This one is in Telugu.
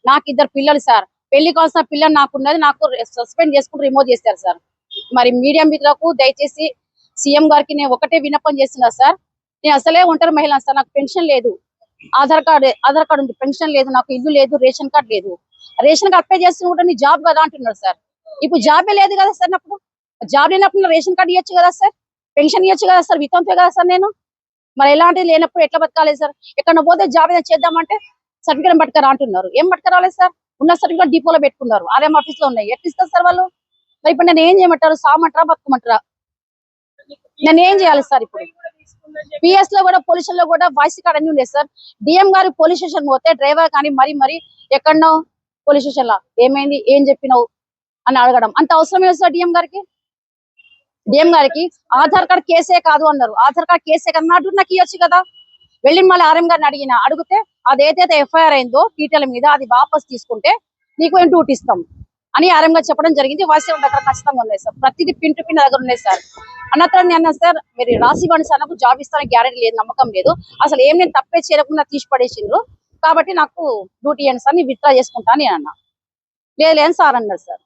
నాకు 2 పిల్లలు సార్. పెళ్లి కావాల్సిన పిల్లలు నాకున్నది. నాకు సస్పెండ్ చేసుకుని రిమూవ్ చేశారు సార్. మరి మీడియా మిత్రులకు దయచేసి సీఎం గారికి నేను ఒకటే విన్నపం చేస్తున్నా సార్. నేను అసలే ఒంటరి మహిళ సార్. నాకు పెన్షన్ లేదు. ఆధార్ కార్డు ఉంది, పెన్షన్ లేదు, నాకు ఇల్లు లేదు, రేషన్ కార్డు లేదు. రేషన్ కార్డు అప్లై చేస్తున్నా నీ జాబ్ కదా అంటున్నారు సార్. ఇప్పుడు జాబే లేదు కదా సార్. నాకు జాబ్ లేనప్పుడు రేషన్ కార్డు ఇవ్వచ్చు కదా సార్, పెన్షన్ ఇవ్వచ్చు కదా సార్, వితంతే కదా సార్ నేను. మరి ఎలాంటిది లేనప్పుడు ఎట్లా బతకాలి సార్? ఎక్కడ పోతే జాబ్ ఏదైనా చేద్దామంటే సర్టిఫికేట్ పట్టుకరా అంటున్నారు. ఏం పట్టుకరాలేదు సార్? ఉన్న సర్టిఫికేట్ డిపోలో పెట్టుకున్నారు, ఆర్ఎం ఆఫీస్ లో ఉన్నాయి. ఎట్లా ఇస్తారు సార్ వాళ్ళు? మరి ఇప్పుడు నేను ఏం చేయమంటారు? సామంటారా బతుకమంటారా? నేను ఏం చేయాలి సార్? ఇప్పుడు పిఎస్ లో కూడా పొల్యూషన్ లో కూడా వాయిస్ కార్డ్ అన్ని ఉండేది సార్. డిఎం గారు పోలీస్ స్టేషన్ పోతే డ్రైవర్ కానీ మరి ఎక్కడో పోలీస్ స్టేషన్ లా ఏమైంది, ఏం చెప్పినావు అని అడగడం అంత అవసరం లేదు సార్. డిఎం గారికి ఆధార్ కార్డ్ కేసే కాదు అన్నారు. ఆధార్ కార్డ్ కేసే కదా నాకు ఇవ్వచ్చు కదా. వెళ్ళి మళ్ళీ ఆర్ఎం గారిని అడిగితే అదేదైతే ఎఫ్ఐఆర్ అయిందో టీటీఎల్ మీద అది వాపస్ తీసుకుంటే నీకు ఏం డ్యూటీ ఇస్తాం అని ఆర్ఎం గారు చెప్పడం జరిగింది. వాయిస్ దగ్గర ఖచ్చితంగా ఉన్నాయి సార్. ప్రతిదీ పిన్ టు పిన్ దగ్గర ఉన్నాయి సార్. అన్నతరం అన్నా సార్, మీరు రాసివ్వండి సార్, నాకు జాబ్ ఇస్తానికి గ్యారెంటీ లేదు, నమ్మకం లేదు. అసలు ఏం నేను తప్పే చేయకుండా తీసి పడేసిండ్రు కాబట్టి నాకు డ్యూటీ ఇవ్వండి సార్, నేను విత్డ్రా చేసుకుంటా అని అన్నా. లేదు సార్ అన్నారు సార్.